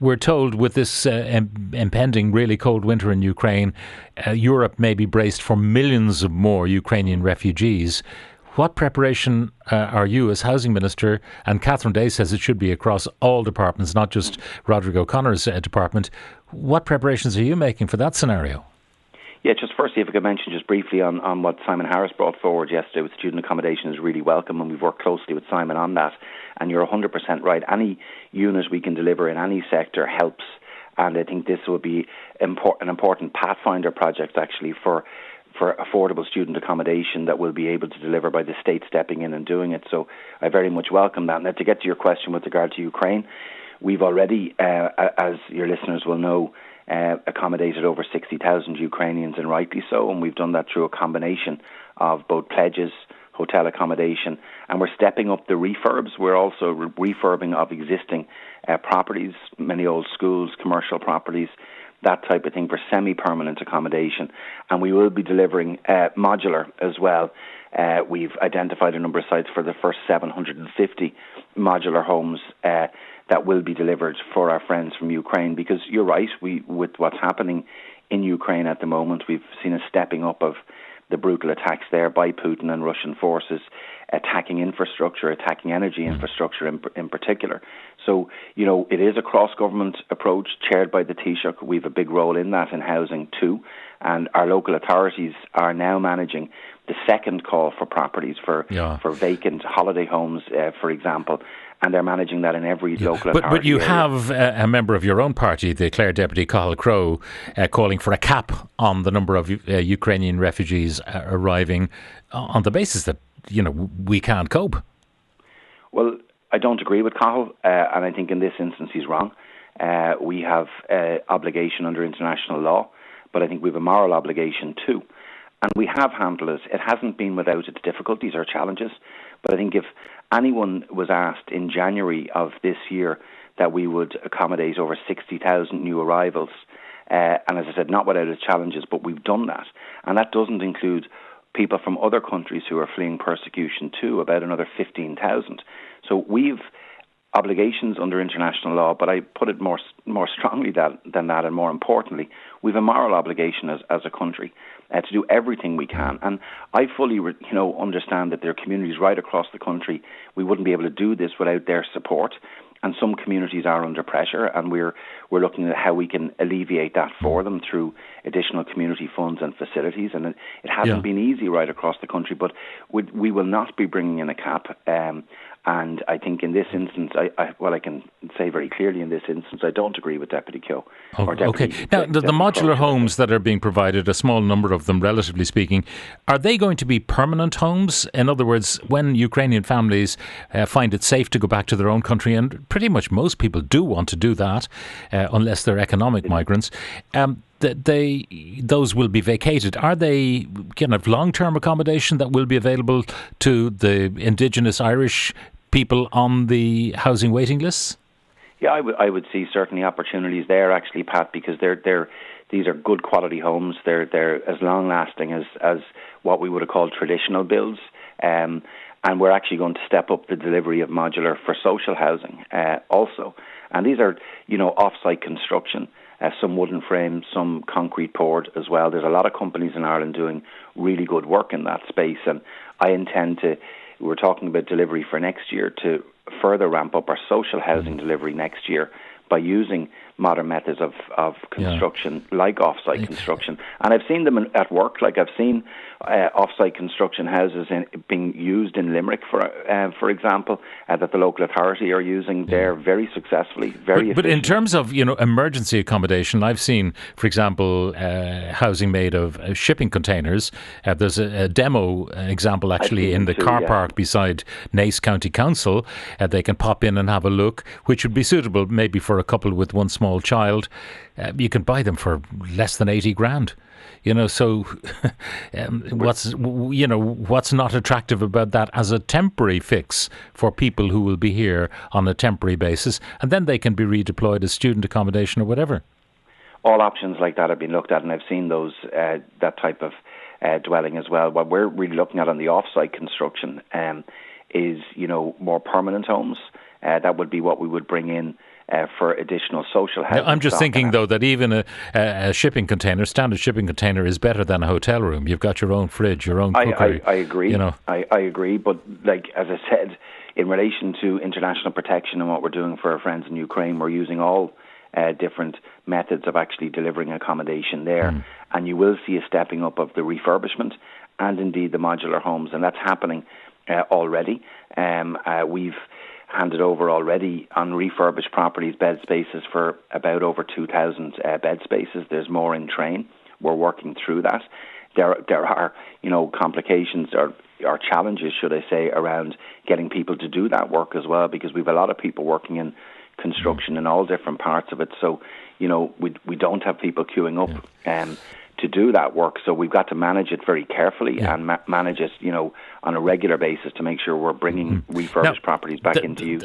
we're told with this impending really cold winter in Ukraine, Europe may be braced for millions of more Ukrainian refugees. What preparation are you as Housing Minister, and Catherine Day says it should be across all departments, not just Roderick O'Connor's department, what preparations are you making for that scenario? Yeah, just firstly, if I could mention just briefly on what Simon Harris brought forward yesterday with student accommodation is really welcome, and we've worked closely with Simon on that. And you're 100% right. Any unit we can deliver in any sector helps, and I think this will be an important pathfinder project actually for affordable student accommodation that we'll be able to deliver by the state stepping in and doing it. So I very much welcome that. Now, to get to your question with regard to Ukraine, we've already, as your listeners will know, accommodated over 60,000 Ukrainians, and rightly so, and we've done that through a combination of both pledges, hotel accommodation, and we're stepping up the refurbs. We're also refurbing of existing properties, many old schools, commercial properties, that type of thing, for semi-permanent accommodation. And we will be delivering modular as well. We've identified a number of sites for the first 750 modular homes that will be delivered for our friends from Ukraine, because you're right, with what's happening in Ukraine at the moment, we've seen a stepping up of the brutal attacks there by Putin and Russian forces, attacking infrastructure, attacking energy infrastructure in particular. So, it is a cross-government approach chaired by the Taoiseach. We have a big role in that in housing too, and our local authorities are now managing the second call for properties for vacant holiday homes, for example, and they're managing that in every local authority. But you have a member of your own party, the Clare Deputy Cathal Crowe, calling for a cap on the number of Ukrainian refugees arriving on the basis that, we can't cope. Well, I don't agree with Cathal, and I think in this instance he's wrong. We have obligation under international law, but I think we have a moral obligation too. And we have handled it. It hasn't been without its difficulties or challenges. But I think if anyone was asked in January of this year that we would accommodate over 60,000 new arrivals, and as I said, not without its challenges, but we've done that. And that doesn't include people from other countries who are fleeing persecution too, about another 15,000. So we've obligations under international law, but I put it more strongly than that, and more importantly, we have a moral obligation as a country to do everything we can. And I fully, understand that there are communities right across the country. We wouldn't be able to do this without their support. And some communities are under pressure, and we're looking at how we can alleviate that for them through additional community funds and facilities. And it hasn't been easy right across the country, but we will not be bringing in a cap. And I think in this instance, I can say very clearly in this instance, I don't agree with Deputy Keogh. Okay. Now, the modular homes that are being provided, a small number of them, relatively speaking, are they going to be permanent homes? In other words, when Ukrainian families find it safe to go back to their own country, and pretty much most people do want to do that, unless they're economic migrants, those will be vacated. Are they kind of long-term accommodation that will be available to the indigenous Irish people on the housing waiting lists? Yeah, I would see certainly opportunities there, actually, Pat, because these are good quality homes. They're as long lasting as what we would have called traditional builds, and we're actually going to step up the delivery of modular for social housing also. And these are off-site construction. Some wooden frames, some concrete poured as well. There's a lot of companies in Ireland doing really good work in that space, and I intend to. We're talking about delivery for next year to further ramp up our social housing delivery next year by using modern methods of construction, like off-site construction. And I've seen them at work. Like I've seen off-site construction houses being used in Limerick, for example, that the local authority are using there very successfully, very efficient. But in terms of emergency accommodation, I've seen, for example, housing made of shipping containers. There's a demo example actually in the car park beside Naas County Council. They can pop in and have a look, which would be suitable maybe for a couple with one small child. You can buy them for less than 80 grand. So what's not attractive about that as a temporary fix for people who will be here on a temporary basis, and then they can be redeployed as student accommodation or whatever? All options like that have been looked at, and I've seen those that type of dwelling as well. What we're really looking at on the off-site construction is more permanent homes. That would be what we would bring in for additional social housing. I'm just thinking, though, that even a shipping container, standard shipping container, is better than a hotel room. You've got your own fridge, your own cookery. I agree. I agree. But like as I said, in relation to international protection and what we're doing for our friends in Ukraine, we're using all different methods of actually delivering accommodation there. And you will see a stepping up of the refurbishment and indeed the modular homes, and that's happening already. We've handed over already on refurbished properties bed spaces for about over 2,000 bed spaces. There's more in train. We're working through that. There are complications or challenges, should I say, around getting people to do that work as well, because we've a lot of people working in construction in all different parts of it. So, we don't have people queuing up to do that work. So we've got to manage it very carefully and manage it, on a regular basis to make sure we're bringing refurbished properties back into use.